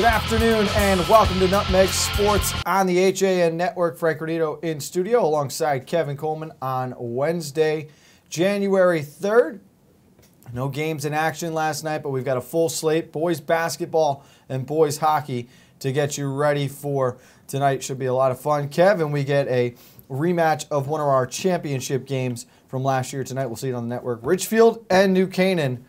afternoon and welcome to Nutmeg Sports on the HAN Network. Frank Granito in studio alongside Kevin Coleman on Wednesday, January 3rd. No games in action last night, but we've got a full slate, boys basketball and boys hockey, to get you ready for tonight. Should be a lot of fun. Kevin, we get a rematch of one of our championship games from last year tonight. We'll see it on the network. Richfield and New Canaan,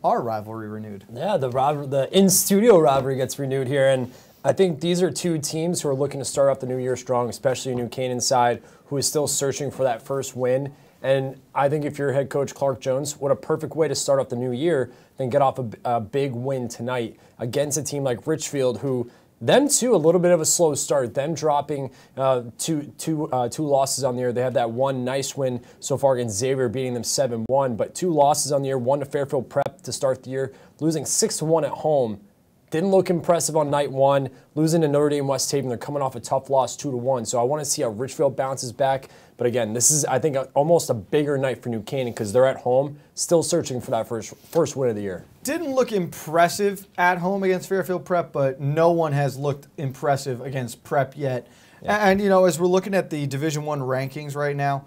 our rivalry renewed. Yeah, the in-studio rivalry gets renewed here, and I think these are two teams who are looking to start off the new year strong, especially New Canaan side, who is still searching for that first win. And I think if you're head coach Clark Jones, what a perfect way to start off the new year than get off a big win tonight against a team like Richfield, who them too, a little bit of a slow start. Them dropping two losses on the year. They had that one nice win so far against Xavier, beating them 7-1. But two losses on the year. One to Fairfield Prep to start the year, losing 6-1 at home. Didn't look impressive on night one. Losing to Notre Dame West Haven. They're coming off a tough loss 2-1. So I want to see how Richfield bounces back. But again, this is, I think, almost a bigger night for New Canaan because they're at home, still searching for that first win of the year. Didn't look impressive at home against Fairfield Prep, but no one has looked impressive against Prep yet. Yeah. And, you know, as we're looking at the Division I rankings right now,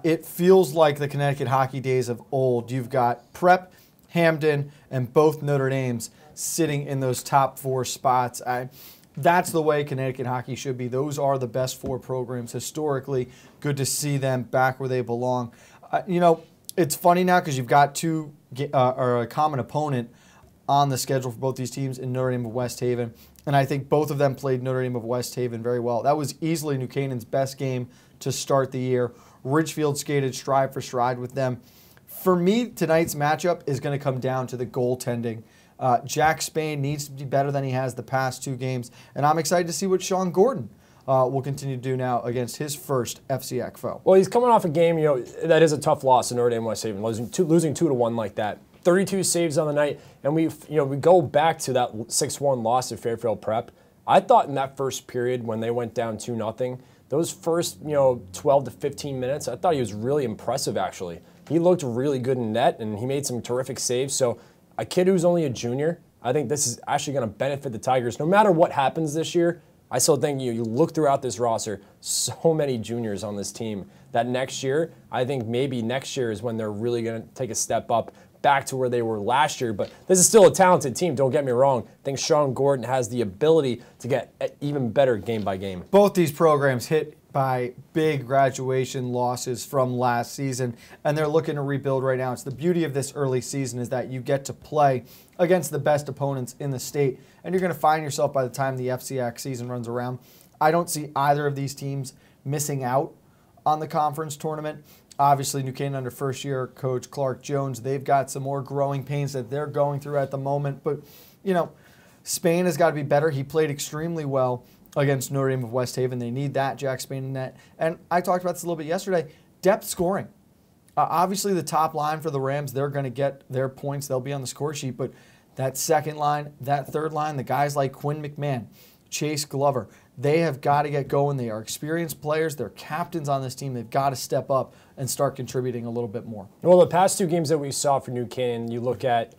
it feels like the Connecticut hockey days of old. You've got Prep, Hamden, and both Notre Dames sitting in those top four spots. That's the way Connecticut hockey should be. Those are the best four programs historically. Good to see them back where they belong. You know, it's funny now because you've got a common opponent on the schedule for both these teams in Notre Dame of West Haven. And I think both of them played Notre Dame of West Haven very well. That was easily New Canaan's best game to start the year. Ridgefield skated stride for stride with them. For me, tonight's matchup is going to come down to the goaltending. Jack Spain needs to be better than he has the past two games, and I'm excited to see what Sean Gordon will continue to do now against his first FCX foe. Well, he's coming off a game, you know, that is a tough loss in Notre Dame West Haven, losing 2-1 like that. 32 saves on the night, and we go back to that 6-1 loss at Fairfield Prep. I thought in that first period when they went down 2-0, those first 12 to 15 minutes, I thought he was really impressive actually. He looked really good in net, and he made some terrific saves. So a kid who's only a junior, I think this is actually going to benefit the Tigers. No matter what happens this year, I still think you look throughout this roster, so many juniors on this team that next year, I think maybe next year is when they're really going to take a step up back to where they were last year. But this is still a talented team, don't get me wrong. I think Sean Gordon has the ability to get even better game by game. Both these programs hit by big graduation losses from last season, and they're looking to rebuild right now. It's the beauty of this early season is that you get to play against the best opponents in the state, and you're going to find yourself by the time the FCX season runs around. I don't see either of these teams missing out on the conference tournament. Obviously, New Canaan under first-year coach Clark Jones, they've got some more growing pains that they're going through at the moment, but, you know, Spain has got to be better. He played extremely well against Notre Dame of West Haven. They need that, Jack Spain in net. And I talked about this a little bit yesterday, depth scoring. Obviously, the top line for the Rams, they're going to get their points. They'll be on the score sheet. But that second line, that third line, the guys like Quinn McMahon, Chase Glover, they have got to get going. They are experienced players. They're captains on this team. They've got to step up and start contributing a little bit more. Well, the past two games that we saw for New Canaan, you look at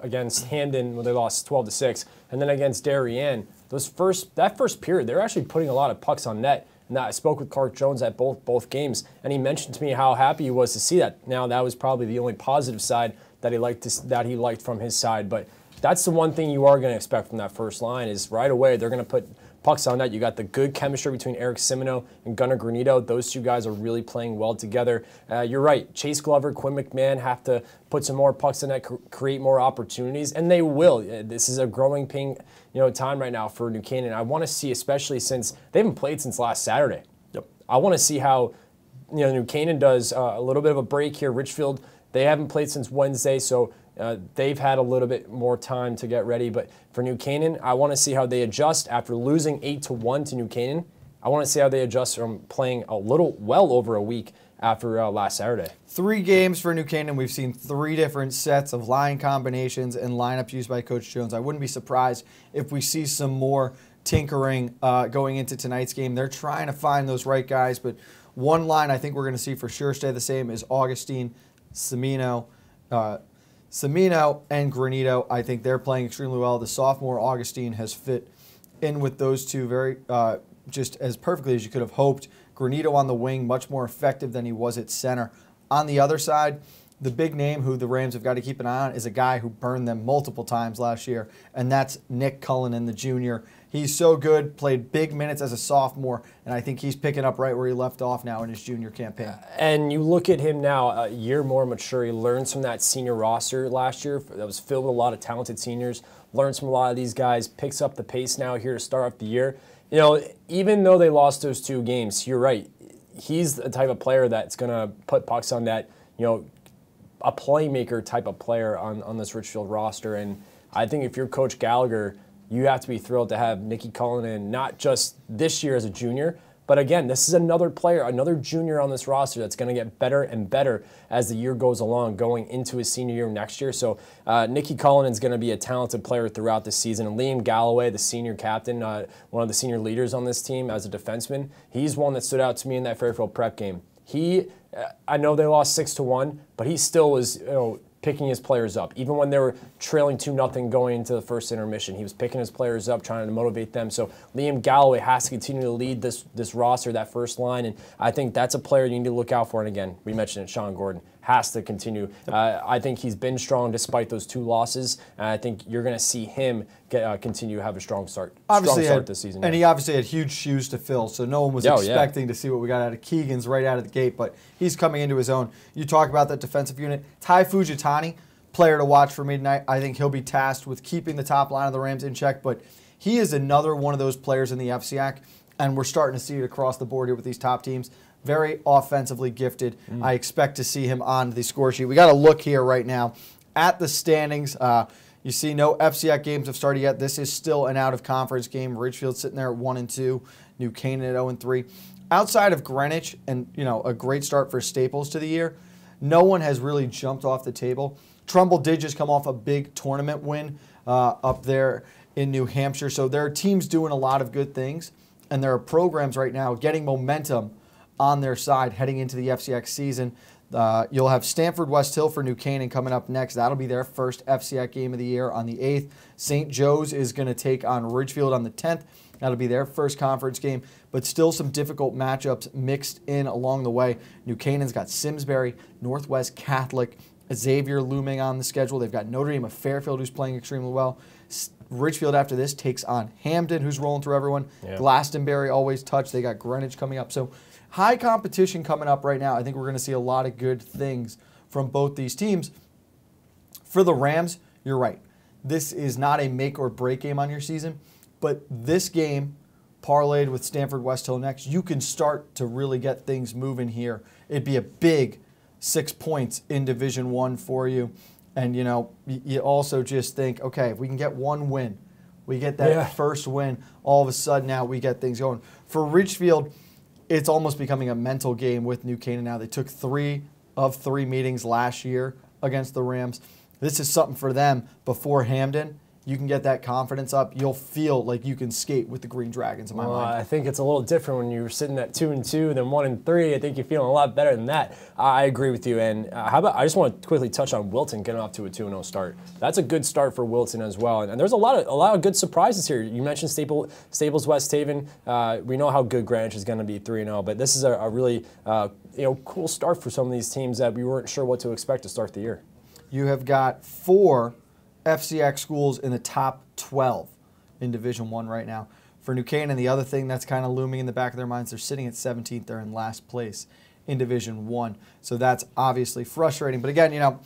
against Hamden when they lost 12-6, and then against Darien, that first period, they're actually putting a lot of pucks on net. And I spoke with Clark Jones at both games, and he mentioned to me how happy he was to see that. Now, that was probably the only positive side that he liked from his side, but that's the one thing you are going to expect from that first line is right away they're going to put pucks on net. You got the good chemistry between Eric Simino and Gunnar Granito. Those two guys are really playing well together. You're right. Chase Glover, Quinn McMahon have to put some more pucks in net, create more opportunities, and they will. This is a growing time right now for New Canaan. I want to see, especially since they haven't played since last Saturday. Yep. I want to see how New Canaan does a little bit of a break here. Richfield, they haven't played since Wednesday, so they've had a little bit more time to get ready. But for New Canaan, I want to see how they adjust after losing 8-1 to New Canaan. I want to see how they adjust from playing well over a week after last Saturday. 3 games for New Canaan. We've seen 3 different sets of line combinations and lineups used by Coach Jones. I wouldn't be surprised if we see some more tinkering going into tonight's game. They're trying to find those right guys, but one line I think we're going to see for sure stay the same is Augustine, Simino, and Granito. I think they're playing extremely well. The sophomore Augustine has fit in with those two very just as perfectly as you could have hoped. Granito on the wing, much more effective than he was at center. On the other side, the big name who the Rams have got to keep an eye on is a guy who burned them multiple times last year, and that's Nick Cullinan, the junior. He's so good, played big minutes as a sophomore, and I think he's picking up right where he left off now in his junior campaign. And you look at him now, a year more mature. He learns from that senior roster last year that was filled with a lot of talented seniors, learns from a lot of these guys, picks up the pace now here to start off the year. You know, even though they lost those 2 games, you're right. He's the type of player that's going to put pucks on net, you know, a playmaker type of player on this Richfield roster. And I think if you're Coach Gallagher, you have to be thrilled to have Nicky Cullinan, not just this year as a junior, but again, this is another player, another junior on this roster that's going to get better and better as the year goes along, going into his senior year next year. So Nicky Cullinan is going to be a talented player throughout the season. And Liam Galloway, the senior captain, one of the senior leaders on this team as a defenseman, he's one that stood out to me in that Fairfield Prep game. I know they lost 6-1, but he still was, picking his players up. Even when they were trailing 2-0 going into the first intermission, he was picking his players up, trying to motivate them. So Liam Galloway has to continue to lead this roster, that first line, and I think that's a player you need to look out for. And again, we mentioned it, Sean Gordon has to continue. I think he's been strong despite those 2 losses, and I think you're going to see him continue to have a strong start this season. And he obviously had huge shoes to fill, so no one was expecting to see what we got out of Keegan's right out of the gate, but he's coming into his own. You talk about that defensive unit. Ty Fujitani, player to watch for me tonight. I think he'll be tasked with keeping the top line of the Rams in check, but he is another one of those players in the FCAC, and we're starting to see it across the board here with these top teams. Very offensively gifted. I expect to see him on the score sheet. We got to look here right now at the standings. You see no FCAC games have started yet. This is still an out-of-conference game. Ridgefield sitting there at 1-2. New Canaan at 0-3. Outside of Greenwich and a great start for Staples to the year, no one has really jumped off the table. Trumbull did just come off a big tournament win up there in New Hampshire. So there are teams doing a lot of good things, and there are programs right now getting momentum on their side heading into the FCX season. You'll have Stanford West Hill for New Canaan coming up next. That'll be their first FCX game of the year on the 8th. St. Joe's is going to take on Ridgefield on the 10th. That'll be their first conference game, but still some difficult matchups mixed in along the way. New Canaan's got Simsbury, Northwest Catholic, Xavier looming on the schedule. They've got Notre Dame of Fairfield, who's playing extremely well. Ridgefield after this takes on Hamden, who's rolling through everyone. Yeah. Glastonbury always touch. They got Greenwich coming up. So high competition coming up right now. I think we're going to see a lot of good things from both these teams. For the Rams, you're right. This is not a make or break game on your season, but this game parlayed with Stanford West Hill next, you can start to really get things moving here. It'd be a big 6 points in Division I for you. And, you also just think, okay, if we can get one win, we get that first win, all of a sudden now we get things going. For Ridgefield, it's almost becoming a mental game with New Canaan now. They took 3 of 3 meetings last year against the Rams. This is something for them before Hamden. You can get that confidence up. You'll feel like you can skate with the Green Dragons in my mind. I think it's a little different when you're sitting at 2-2, then 1-3. I think you're feeling a lot better than that. I agree with you. And how about I just want to quickly touch on Wilton getting off to a 2-0 start. That's a good start for Wilton as well. And there's a lot of good surprises here. You mentioned Staples West Haven. We know how good Greenwich is going to be 3-0, but this is a really cool start for some of these teams that we weren't sure what to expect to start the year. You have got 4 FCX schools in the top 12 in Division I right now. For New Canaan, the other thing that's kind of looming in the back of their minds, they're sitting at 17th. They're in last place in Division I. So that's obviously frustrating. But again,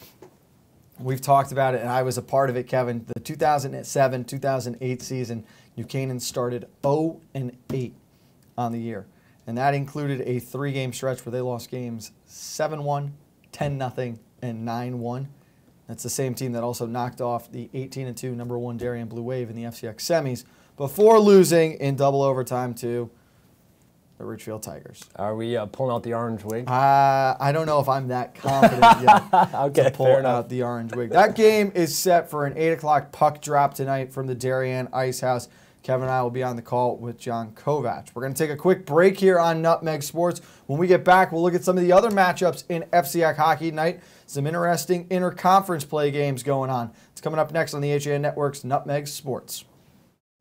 we've talked about it, and I was a part of it, Kevin. The 2007-2008 season, New Canaan started 0-8 on the year. And that included a 3-game stretch where they lost games 7-1, 10-0, and 9-1. That's the same team that also knocked off the 18-2 number 1 Darien Blue Wave in the FCX semis before losing in double overtime to the Ridgefield Tigers. Are we pulling out the orange wig? I don't know if I'm that confident yet okay, to pull out the orange wig. That game is set for an 8 o'clock puck drop tonight from the Darien Ice House. Kevin and I will be on the call with John Kovac. We're going to take a quick break here on Nutmeg Sports. When we get back, we'll look at some of the other matchups in FCAC hockey tonight. Some interesting interconference play games going on. It's coming up next on the HAN Network's Nutmeg Sports.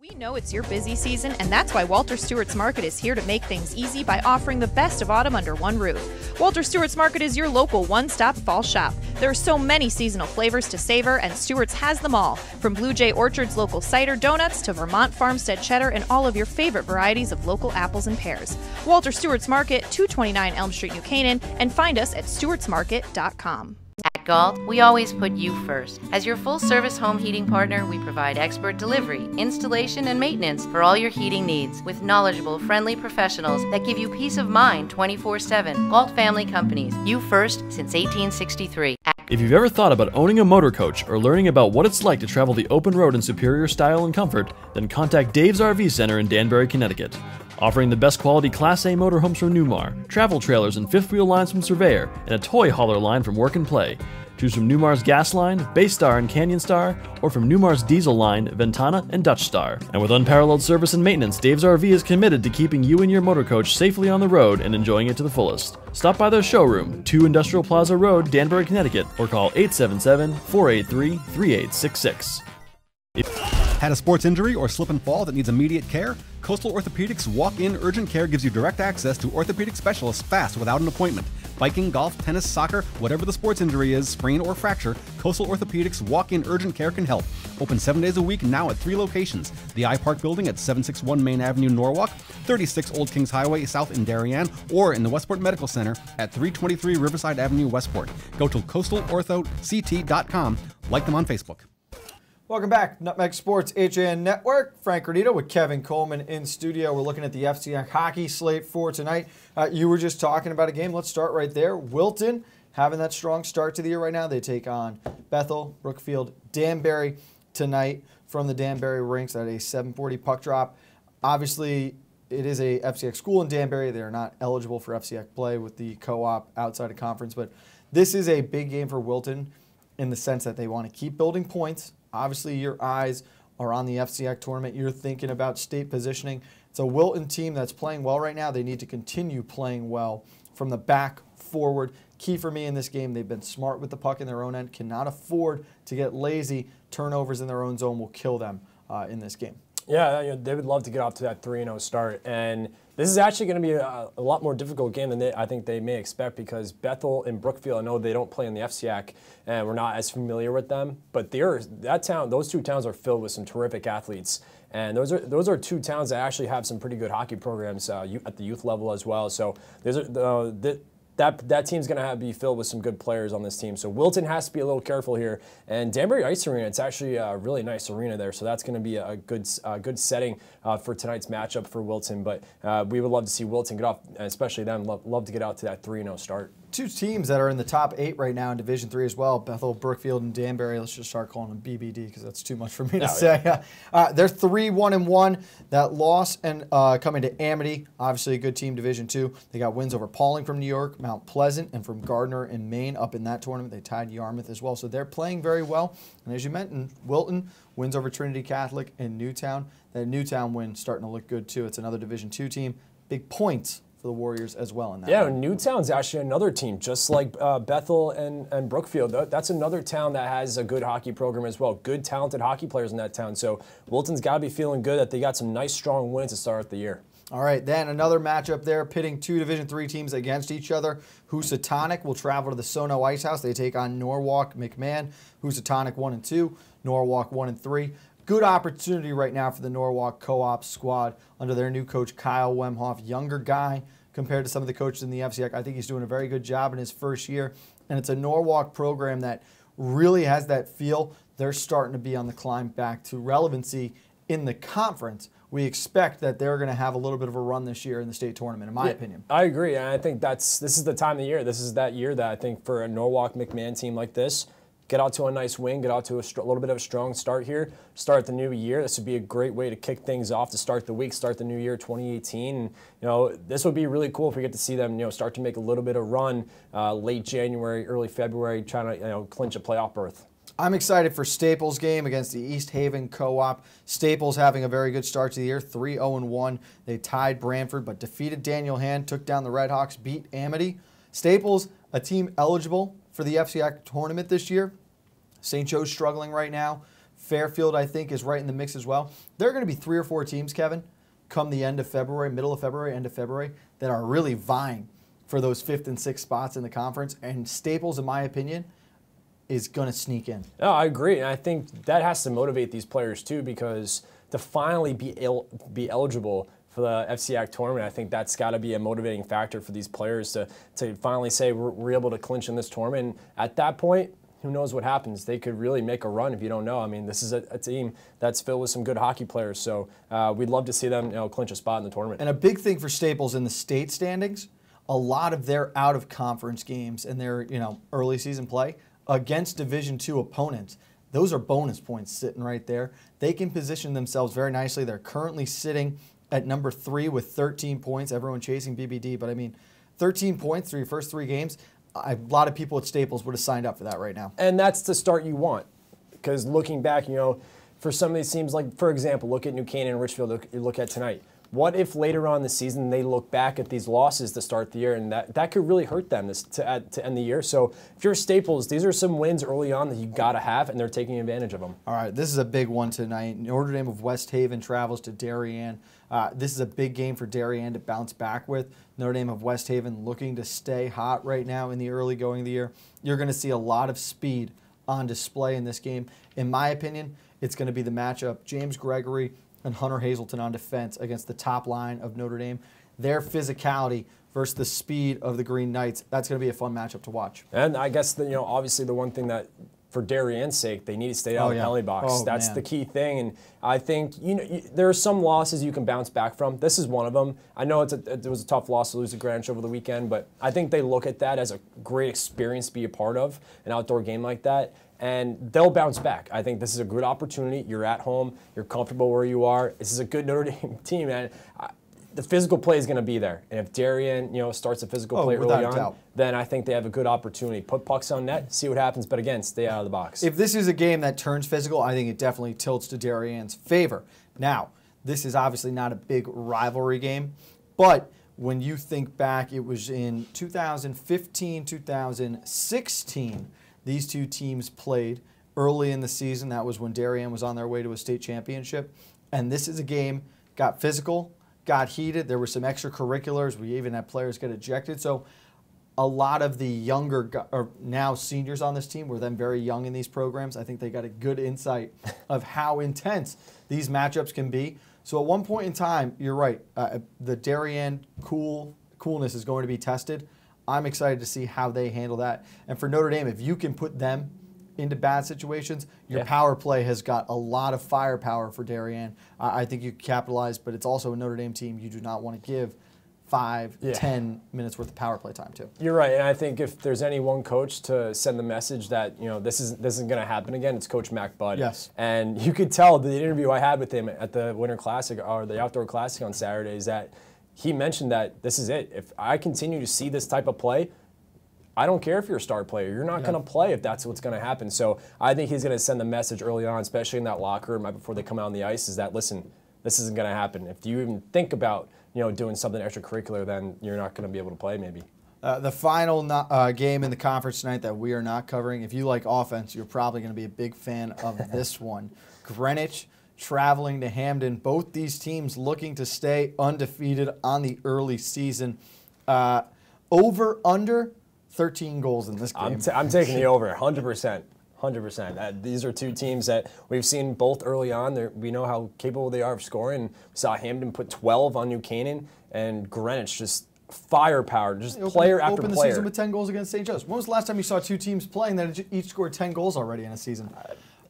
We know it's your busy season, and that's why Walter Stewart's Market is here to make things easy by offering the best of autumn under one roof. Walter Stewart's Market is your local one-stop fall shop. There are so many seasonal flavors to savor, and Stewart's has them all. From Blue Jay Orchard's local cider donuts to Vermont Farmstead cheddar and all of your favorite varieties of local apples and pears. Walter Stewart's Market, 229 Elm Street, New Canaan, and find us at stewartsmarket.com. At Galt, we always put you first. As your full-service home heating partner, we provide expert delivery, installation, and maintenance for all your heating needs with knowledgeable, friendly professionals that give you peace of mind 24/7. Galt Family Companies, you first since 1863. If you've ever thought about owning a motor coach or learning about what it's like to travel the open road in superior style and comfort, then contact Dave's RV Center in Danbury, Connecticut. Offering the best quality Class A motorhomes from Newmar, travel trailers and fifth wheel lines from Surveyor, and a toy hauler line from Work and Play. Choose from Newmar's Gas Line, Baystar and Canyon Star, or from Newmar's Diesel Line, Ventana and Dutch Star. And with unparalleled service and maintenance, Dave's RV is committed to keeping you and your motor coach safely on the road and enjoying it to the fullest. Stop by their showroom, 2 Industrial Plaza Road, Danbury, Connecticut, or call 877-483-3866. Had a sports injury or slip and fall that needs immediate care? Coastal Orthopedics Walk-In Urgent Care gives you direct access to orthopedic specialists fast without an appointment. Biking, golf, tennis, soccer, whatever the sports injury is, sprain or fracture, Coastal Orthopedics Walk-In Urgent Care can help. Open 7 days a week now at 3 locations. The iPark Building at 761 Main Avenue, Norwalk, 36 Old Kings Highway South in Darien, or in the Westport Medical Center at 323 Riverside Avenue, Westport. Go to coastalorthoct.com. Like them on Facebook. Welcome back, Nutmeg Sports HAN Network. Frank Granito with Kevin Coleman in studio. We're looking at the FCX hockey slate for tonight. You were just talking about a game. Let's start right there. Wilton having that strong start to the year right now. They take on Bethel, Brookfield, Danbury tonight from the Danbury rinks at a 7:40 puck drop. Obviously, it is a FCX school in Danbury. They are not eligible for FCX play with the co-op outside of conference, but this is a big game for Wilton in the sense that they want to keep building points. Obviously, your eyes are on the FCX tournament. You're thinking about state positioning. It's a Wilton team that's playing well right now. They need to continue playing well from the back forward. Key for me in this game, they've been smart with the puck in their own end, cannot afford to get lazy. Turnovers in their own zone will kill them in this game. Yeah, they would love to get off to that 3-0 start. And this is actually going to be a lot more difficult game than I think they may expect, because Bethel and Brookfield, I know they don't play in the FCAC, and we're not as familiar with them. But those two towns are filled with some terrific athletes. And those are two towns that actually have some pretty good hockey programs at the youth level as well. So that team's going to be filled with some good players on this team. So Wilton has to be a little careful here. And Danbury Ice Arena, it's actually a really nice arena there. So that's going to be a good setting for tonight's matchup for Wilton. But we would love to see Wilton get off, and especially them, love to get out to that 3-0 start. Two teams that are in the top 8 right now in Division III as well, Bethel, Brookfield, and Danbury. Let's just start calling them BBD because that's too much for me to say. Yeah. They're 3-1-1. That loss and coming to Amity, obviously a good team, Division II. They got wins over Pauling from New York, Mount Pleasant, and from Gardner in Maine up in that tournament. They tied Yarmouth as well. So they're playing very well. And as you mentioned, Wilton wins over Trinity Catholic and Newtown. That Newtown win starting to look good too. It's another Division II team. Big points for the Warriors as well in that. Yeah, Newtown's actually another team, just like Bethel and Brookfield. That's another town that has a good hockey program as well. Good, talented hockey players in that town. So Wilton's got to be feeling good that they got some nice, strong wins to start the year. All right, then another matchup there, pitting two Division III teams against each other. Housatonic will travel to the Sono Ice House. They take on Norwalk McMahon. Housatonic 1-2, Norwalk 1-3. Good opportunity right now for the Norwalk co-op squad under their new coach, Kyle Wemhoff. Younger guy compared to some of the coaches in the FCX. I think he's doing a very good job in his first year. And it's a Norwalk program that really has that feel. They're starting to be on the climb back to relevancy in the conference. We expect that they're going to have a little bit of a run this year in the state tournament, in my opinion. I agree, and I think this is the time of the year. This is that year that I think for a Norwalk McMahon team like this, get out to a nice win, get out to a little bit of a strong start here, start the new year. This would be a great way to kick things off to start the week, start the new year 2018. And, this would be really cool if we get to see them, start to make a little bit of run late January, early February, trying to, clinch a playoff berth. I'm excited for Staples' game against the East Haven Co-op. Staples having a very good start to the year, 3-0-1. They tied Branford, but defeated Daniel Hand, took down the Redhawks, beat Amity. Staples, a team eligible for the FCX tournament this year. St. Joe's struggling right now. Fairfield, I think, is right in the mix as well. There are going to be 3 or 4 teams, Kevin, come the end of February, middle of February, end of February, that are really vying for those 5th and 6th spots in the conference. And Staples, in my opinion, is going to sneak in. No, I agree. And I think that has to motivate these players too, because to finally be eligible for the FCAC tournament, I think that's got to be a motivating factor for these players to finally say we're able to clinch in this tournament. And at that point, who knows what happens? They could really make a run if you don't know. I mean, this is a team that's filled with some good hockey players, so we'd love to see them clinch a spot in the tournament. And a big thing for Staples in the state standings, a lot of their out-of-conference games and their early season play against Division II opponents, those are bonus points sitting right there. They can position themselves very nicely. They're currently sitting at number 3 with 13 points. Everyone chasing BBD, but I mean, 13 points through your first 3 games. A lot of people at Staples would have signed up for that right now. And that's the start you want. Because looking back, for some of these teams, like, for example, look at New Canaan and Richfield, look at tonight. What if later on in the season they look back at these losses to start the year, and that could really hurt them to end the year? So if you're Staples, these are some wins early on that you got to have, and they're taking advantage of them. All right, this is a big one tonight. Notre Dame of West Haven travels to Darien. This is a big game for Darien to bounce back with. Notre Dame of West Haven looking to stay hot right now in the early going of the year. You're going to see a lot of speed on display in this game. In my opinion, it's going to be the matchup James Gregory and Hunter Hazelton on defense against the top line of Notre Dame. Their physicality versus the speed of the Green Knights, that's going to be a fun matchup to watch. And I guess, obviously the one thing that, for Darien's sake, they need to stay out of the penalty box. That's the key thing. And I think, there are some losses you can bounce back from. This is one of them. I know it was a tough loss to lose to Greenwich over the weekend, but I think they look at that as a great experience to be a part of, an outdoor game like that. And they'll bounce back. I think this is a good opportunity. You're at home. You're comfortable where you are. This is a good Notre Dame team, and the physical play is going to be there. And if Darien, starts a physical play early on, then I think they have a good opportunity. Put pucks on net, see what happens, but again, stay out of the box. If this is a game that turns physical, I think it definitely tilts to Darien's favor. Now, this is obviously not a big rivalry game, but when you think back, it was in 2015, 2016, these two teams played early in the season. That was when Darien was on their way to a state championship. And this is a game, got physical, got heated. There were some extracurriculars. We even had players get ejected. So a lot of the younger, or now seniors on this team, were then very young in these programs. I think they got a good insight of how intense these matchups can be. So at one point in time, you're right, the Darien coolness is going to be tested. I'm excited to see how they handle that. And for Notre Dame, if you can put them into bad situations, your power play has got a lot of firepower for Darien. I think you capitalize, but it's also a Notre Dame team you do not want to give 5, 10 minutes worth of power play time to. You're right, and I think if there's any one coach to send the message that this isn't going to happen again, it's Coach Mac Budd. Yes. And you could tell the interview I had with him at the Winter Classic or the Outdoor Classic on Saturdays that he mentioned that this is it. If I continue to see this type of play, I don't care if you're a star player. You're not going to play if that's what's going to happen. So I think he's going to send the message early on, especially in that locker room right before they come out on the ice, is that, listen, this isn't going to happen. If you even think about doing something extracurricular, then you're not going to be able to play maybe. The final game in the conference tonight that we are not covering, if you like offense, you're probably going to be a big fan of this one. Greenwich traveling to Hamden. Both these teams looking to stay undefeated on the early season. Over, under 13 goals in this game. I'm taking the over, 100%. 100%. These are two teams that we've seen both early on. We know how capable they are of scoring. We saw Hamden put 12 on New Canaan, and Greenwich just firepower, player after player. Open the season with 10 goals against St. Joe's. When was the last time you saw two teams playing that each scored 10 goals already in a season?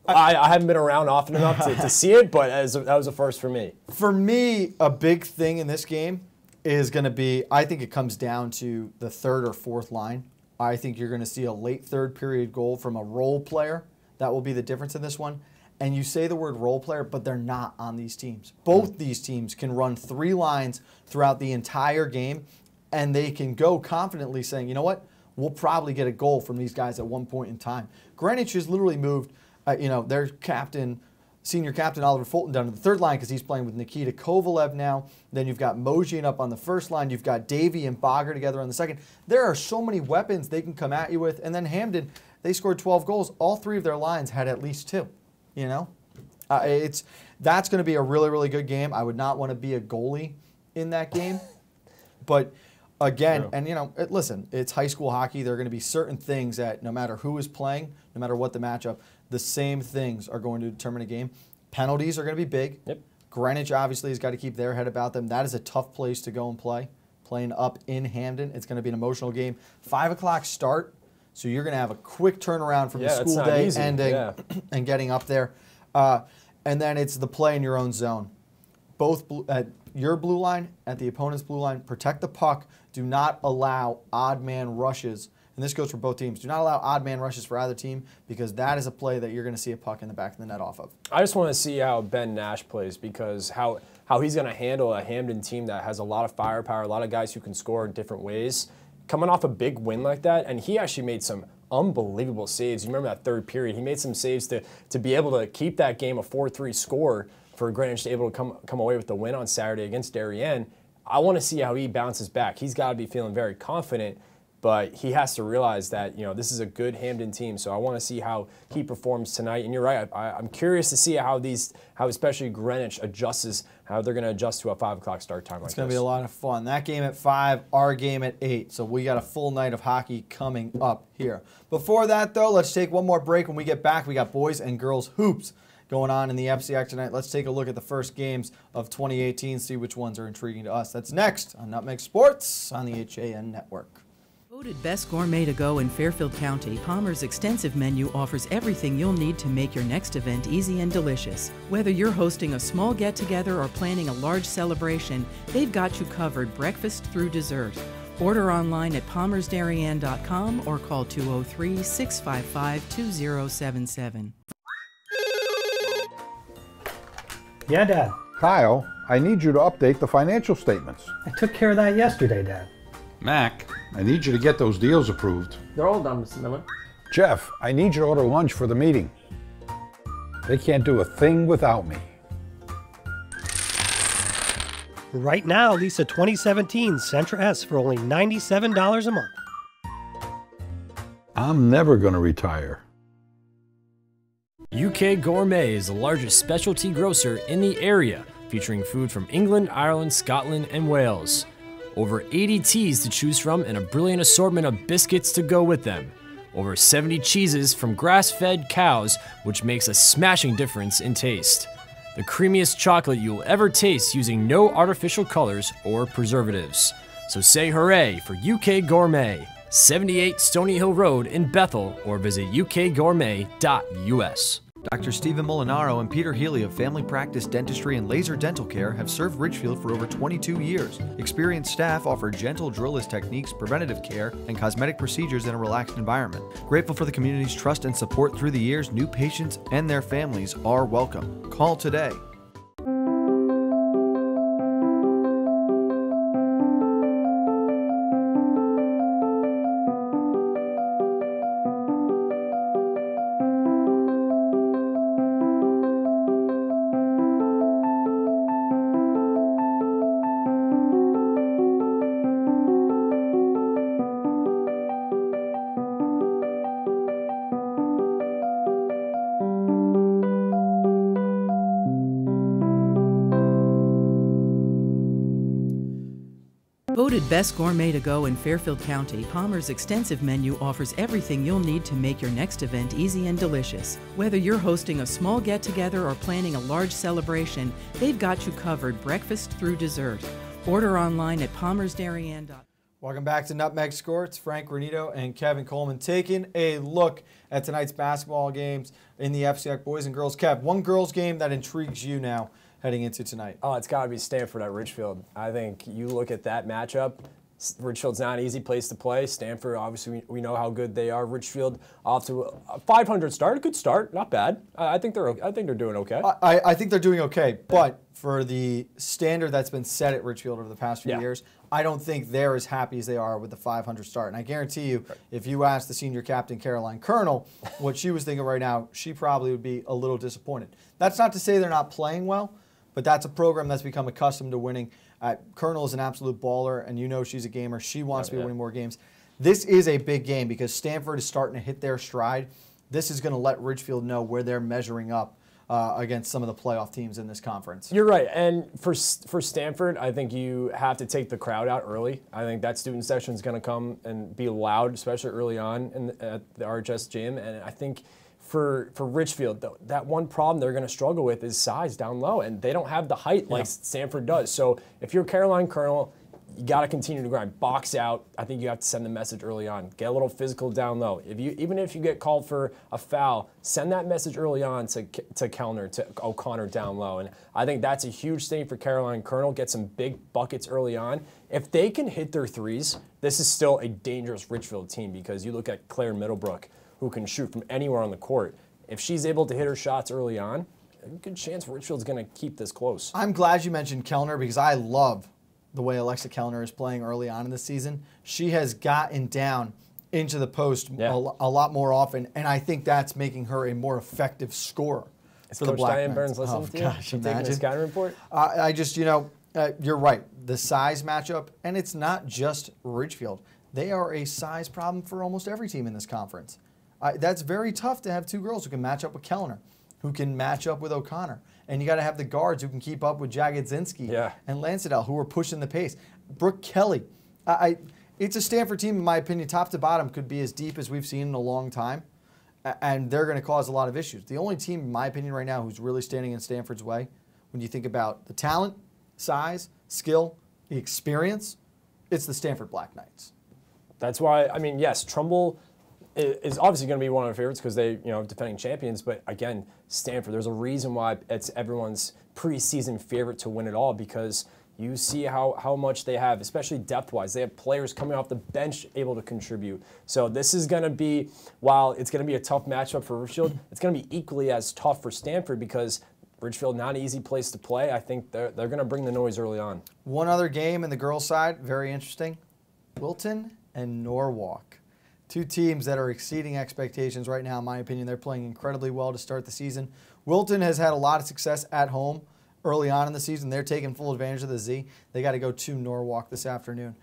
I haven't been around often enough to see it, but that was a first for me. For me, a big thing in this game is going to be, I think it comes down to the third or fourth line. I think you're going to see a late third period goal from a role player. That will be the difference in this one. And you say the word role player, but they're not on these teams. Both these teams can run 3 lines throughout the entire game, and they can go confidently saying, you know what, we'll probably get a goal from these guys at one point in time. Greenwich has literally moved, their captain, senior captain Oliver Fulton down to the third line because he's playing with Nikita Kovalev now. Then you've got Mojian up on the first line. You've got Davey and Bogger together on the second. There are so many weapons they can come at you with. And then Hamden, they scored 12 goals. All 3 of their lines had at least 2, That's going to be a really, really good game. I would not want to be a goalie in that game. But again, and listen, it's high school hockey. There are going to be certain things that no matter who is playing, no matter what the matchup, the same things are going to determine a game. Penalties are going to be big. Yep. Greenwich obviously has got to keep their head about them. That is a tough place to go and play. Playing up in Hamden, it's going to be an emotional game. 5 o'clock start, so you're going to have a quick turnaround from the school day ending and getting up there. And then it's the play in your own zone. Both at your blue line, at the opponent's blue line, protect the puck. Do not allow odd man rushes. And this goes for both teams. Do not allow odd man rushes for either team because that is a play that you're going to see a puck in the back of the net off of. I just want to see how Ben Nash plays because how he's going to handle a Hamden team that has a lot of firepower, a lot of guys who can score in different ways. Coming off a big win like that, and he actually made some unbelievable saves. You remember that third period? He made some saves to be able to keep that game a 4-3 score for Greenwich to be able to come away with the win on Saturday against Darien. I want to see how he bounces back. He's got to be feeling very confident, but he has to realize that this is a good Hamden team. So I want to see how he performs tonight. And you're right. I'm curious to see how especially Greenwich adjusts, how they're going to adjust to a 5 o'clock start time like this. It's going to be a lot of fun. That game at 5, our game at 8. So we got a full night of hockey coming up here. Before that, though, let's take one more break. When we get back, we got boys and girls hoops going on in the FCX tonight. Let's take a look at the first games of 2018, see which ones are intriguing to us. That's next on Nutmeg Sports on the HAN Network. Voted Best Gourmet to Go in Fairfield County, Palmer's extensive menu offers everything you'll need to make your next event easy and delicious. Whether you're hosting a small get-together or planning a large celebration, they've got you covered breakfast through dessert. Order online at palmersdarien.com or call 203-655-2077. Yeah, Dad. Kyle, I need you to update the financial statements. I took care of that yesterday, Dad. Mac, I need you to get those deals approved. They're all done, Mr. Miller. Jeff, I need you to order lunch for the meeting. They can't do a thing without me. Right now, lease a 2017 Sentra S for only $97 a month. I'm never going to retire. UK Gourmet is the largest specialty grocer in the area, featuring food from England, Ireland, Scotland, and Wales. Over 80 teas to choose from and a brilliant assortment of biscuits to go with them. Over 70 cheeses from grass-fed cows, which makes a smashing difference in taste. The creamiest chocolate you'll ever taste using no artificial colors or preservatives. So say hooray for UK Gourmet, 78 Stony Hill Road in Bethel, or visit ukgourmet.us. Dr. Stephen Molinaro and Peter Healy of Family Practice Dentistry and Laser Dental Care have served Ridgefield for over 22 years. Experienced staff offer gentle drillless techniques, preventative care, and cosmetic procedures in a relaxed environment. Grateful for the community's trust and support through the years, new patients and their families are welcome. Call today. Voted Best Gourmet to Go in Fairfield County, Palmer's extensive menu offers everything you'll need to make your next event easy and delicious. Whether you're hosting a small get-together or planning a large celebration, they've got you covered breakfast through dessert. Order online at palmersdarien.com. Welcome back to Nutmeg Sports. Frank Granito and Kevin Coleman taking a look at tonight's basketball games in the FCX boys and girls. Kev, one girls game that intrigues you now heading into tonight? Oh, it's got to be Stanford at Ridgefield. I think you look at that matchup, Ridgefield's not an easy place to play. Stanford, obviously, we know how good they are. Ridgefield off to a 500 start, a good start, not bad. I think they're doing okay. I think they're doing okay, but for the standard that's been set at Ridgefield over the past few years, I don't think they're as happy as they are with the 500 start. And I guarantee you, if you ask the senior captain, Caroline Colonel, what she was thinking right now, she probably would be a little disappointed. That's not to say they're not playing well, but that's a program that's become accustomed to winning. Colonel is an absolute baller, and you know she's a gamer. She wants to be winning more games. This is a big game because Stanford is starting to hit their stride. This is going to let Ridgefield know where they're measuring up against some of the playoff teams in this conference. You're right, and for Stanford, I think you have to take the crowd out early. I think that student section is going to come and be loud, especially early on at the RHS gym. And I think for Richfield, that one problem they're going to struggle with is size down low, and they don't have the height like Stanford does. So if you're Caroline Colonel, you got to continue to grind. Box out. I think you have to send the message early on. Get a little physical down low. Even if you get called for a foul, send that message early on to Kellner, to O'Connor down low. And I think that's a huge thing for Caroline Colonel. Get some big buckets early on. If they can hit their threes, this is still a dangerous Richfield team, because you look at Claire Middlebrook, who can shoot from anywhere on the court. If she's able to hit her shots early on, a good chance Richfield's going to keep this close. I'm glad you mentioned Kellner, because I love the way Alexa Kellner is playing early on in the season. She has gotten down into the post a lot more often, and I think that's making her a more effective scorer. For the Black Diane Burns listening to you? Gosh, She taking the scouting report? I just, you're right. The size matchup, and it's not just Ridgefield. They are a size problem for almost every team in this conference. That's very tough to have two girls who can match up with Kellner, who can match up with O'Connor. And you got to have the guards who can keep up with Jagodzinski and Lansadell, who are pushing the pace. Brooke Kelly. It's a Stanford team, in my opinion, top to bottom, could be as deep as we've seen in a long time. And they're going to cause a lot of issues. The only team, in my opinion, right now who's really standing in Stanford's way, when you think about the talent, size, skill, the experience, it's the Stanford Black Knights. That's why, yes, Trumbull is obviously going to be one of our favorites because they, defending champions. But again, Stanford, there's a reason why it's everyone's preseason favorite to win it all, because you see how much they have, especially depth-wise. They have players coming off the bench able to contribute. So this is going to be, while it's going to be a tough matchup for Richfield, it's going to be equally as tough for Stanford, because Ridgefield, not an easy place to play. I think they're going to bring the noise early on. One other game in the girls' side, very interesting. Wilton and Norwalk. Two teams that are exceeding expectations right now, in my opinion. They're playing incredibly well to start the season. Wilton has had a lot of success at home early on in the season. They're taking full advantage of the Z. They got to go to Norwalk this afternoon.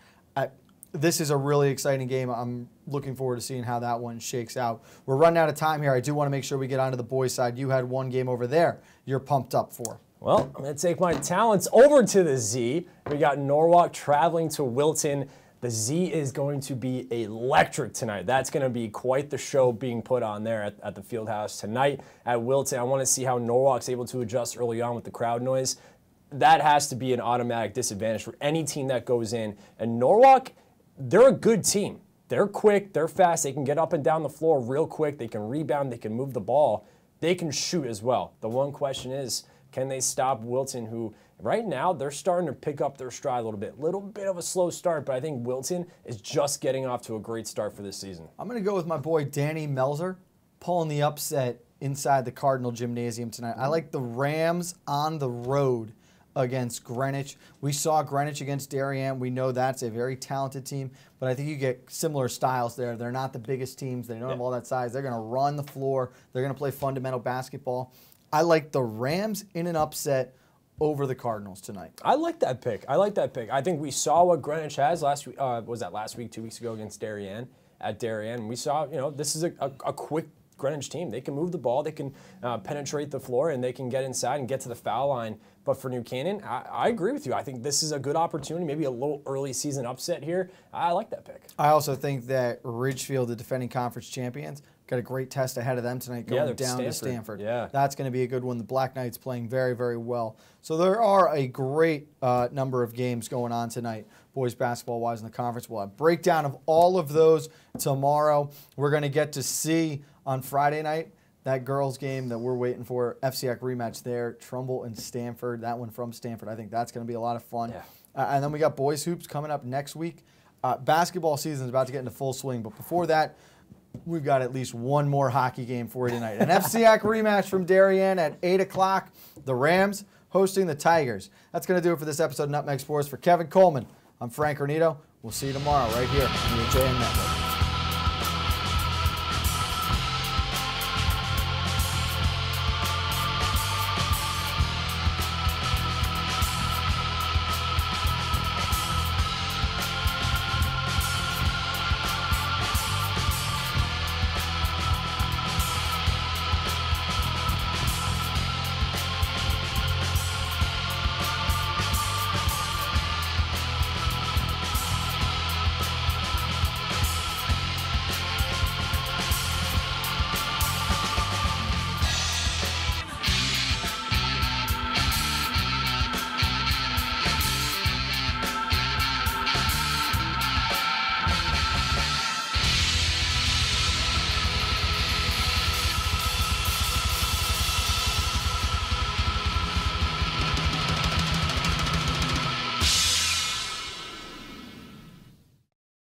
This is a really exciting game. I'm looking forward to seeing how that one shakes out. We're running out of time here. I do want to make sure we get onto the boys' side. You had one game over there you're pumped up for. Well, I'm going to take my talents over to the Z. We got Norwalk traveling to Wilton. The Z is going to be electric tonight. That's going to be quite the show being put on there at the Fieldhouse tonight at Wilton. I want to see how Norwalk's able to adjust early on with the crowd noise. That has to be an automatic disadvantage for any team that goes in. And Norwalk, they're a good team. They're quick, they're fast, they can get up and down the floor real quick, they can rebound, they can move the ball, they can shoot as well. The one question is, can they stop Wilton, who right now they're starting to pick up their stride a little bit of a slow start, but I think Wilton is just getting off to a great start for this season. I'm going to go with my boy Danny Melzer pulling the upset inside the Cardinal Gymnasium tonight. I like the Rams on the road against Greenwich. We saw Greenwich against Darien. We know that's a very talented team, but I think you get similar styles there. They're not the biggest teams. They don't have all that size. They're going to run the floor. They're going to play fundamental basketball. I like the Rams in an upset over the Cardinals tonight. I like that pick. I think we saw what Greenwich has last week. Was that last week, 2 weeks ago against Darien at Darien? We saw, this is a quick Greenwich team. They can move the ball, they can penetrate the floor, and they can get inside and get to the foul line. But for New Canaan, I agree with you. I think this is a good opportunity, maybe a little early season upset here. I like that pick. I also think that Ridgefield, the defending conference champions, got a great test ahead of them tonight going down to Stanford. Yeah. That's going to be a good one. The Black Knights playing very, very well. So there are a great number of games going on tonight, boys basketball-wise in the conference. We'll have a breakdown of all of those tomorrow. We're going to get to see on Friday night that girls game that we're waiting for, FCIAC rematch there, Trumbull and Stanford, that one from Stanford. I think that's going to be a lot of fun. Yeah. And then we got boys hoops coming up next week. Basketball season is about to get into full swing, but before that, we've got at least one more hockey game for you tonight. An FCIAC rematch from Darien at 8 o'clock. The Rams hosting the Tigers. That's going to do it for this episode of Nutmeg Sports. For Kevin Coleman, I'm Frank Granito. We'll see you tomorrow right here on the JN Network.